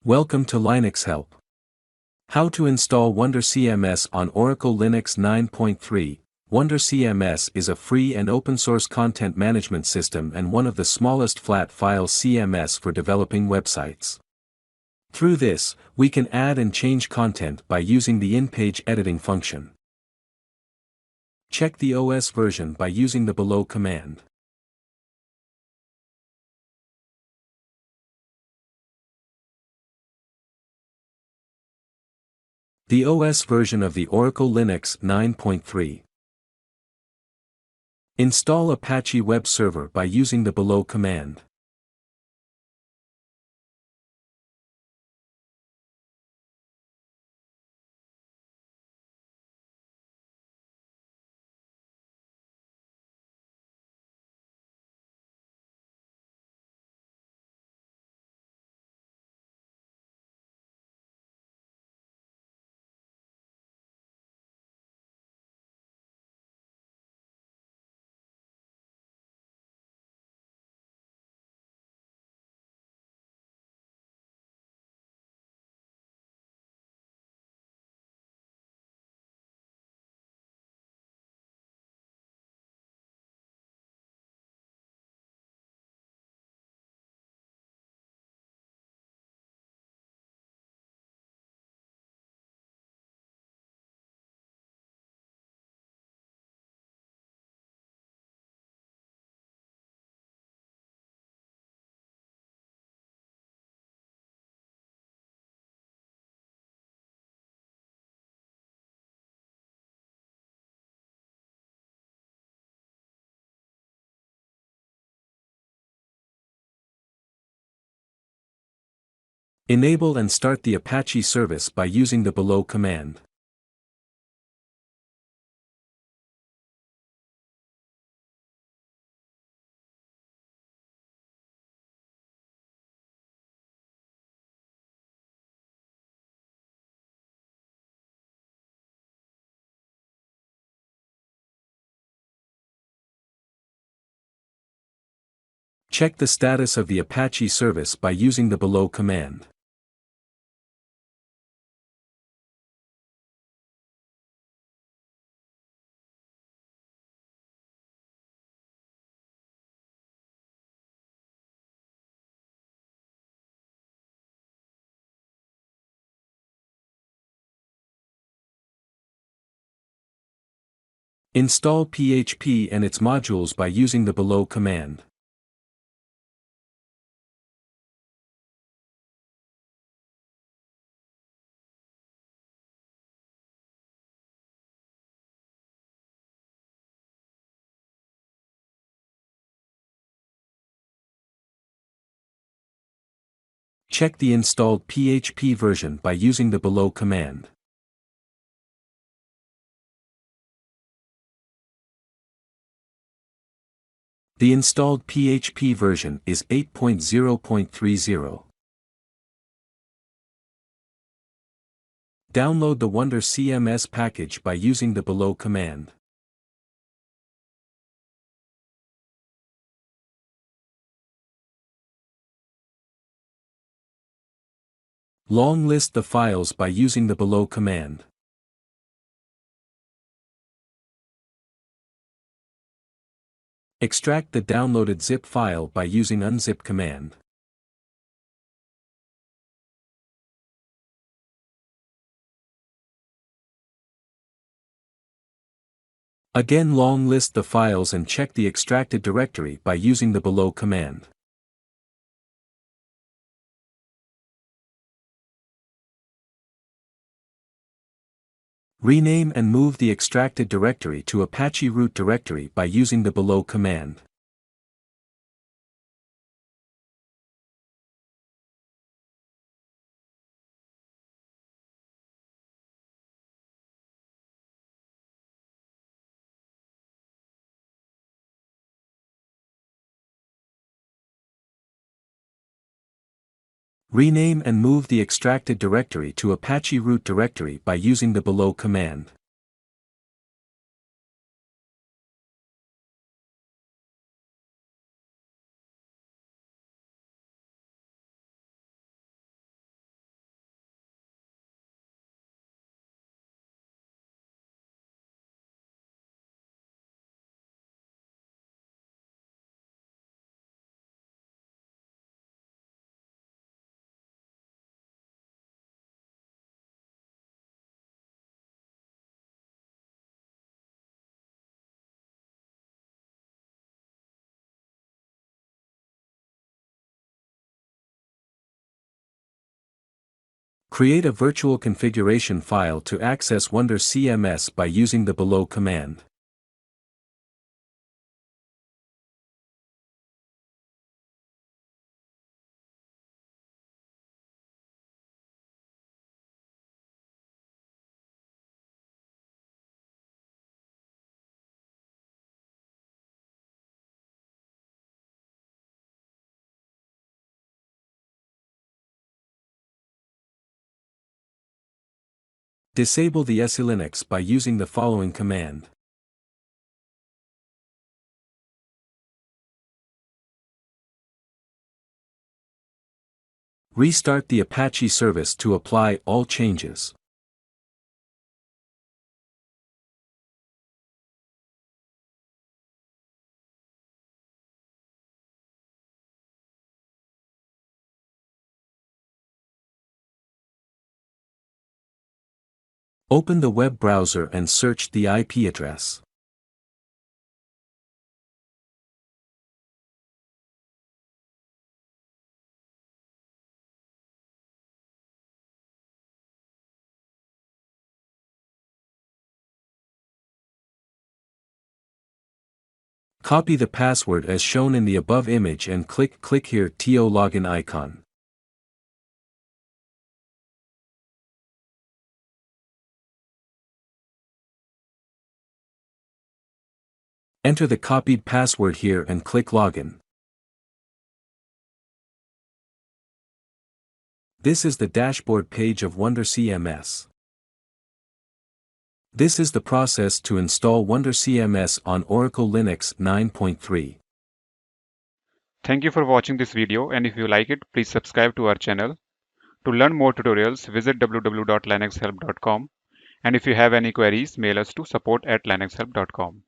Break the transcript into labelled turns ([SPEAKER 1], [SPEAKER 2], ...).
[SPEAKER 1] Welcome to Linux Help. How to install WonderCMS on Oracle Linux 9.3. WonderCMS is a free and open-source content management system and one of the smallest flat-file CMS for developing websites. Through this, we can add and change content by using the in-page editing function. Check the OS version by using the below command. The OS version of the Oracle Linux 9.3. Install Apache Web Server by using the below command. Enable and start the Apache service by using the below command. Check the status of the Apache service by using the below command. Install PHP and its modules by using the below command. Check the installed PHP version by using the below command. The installed PHP version is 8.0.30. Download the WonderCMS package by using the below command. Long list the files by using the below command. Extract the downloaded zip file by using unzip command. Again, long list the files and check the extracted directory by using the below command. Rename and move the extracted directory to Apache root directory by using the below command. Rename and move the extracted directory to Apache root directory by using the below command. Create a virtual configuration file to access WonderCMS by using the below command. Disable the SE-Linux by using the following command. Restart the Apache service to apply all changes. Open the web browser and search the IP address. Copy the password as shown in the above image and click here TO login icon. Enter the copied password here and click login. This is the dashboard page of WonderCMS. This is the process to install WonderCMS on Oracle Linux 9.3.
[SPEAKER 2] Thank you for watching this video, and if you like it, please subscribe to our channel. To learn more tutorials, visit www.linuxhelp.com, and if you have any queries, mail us to support@linuxhelp.com.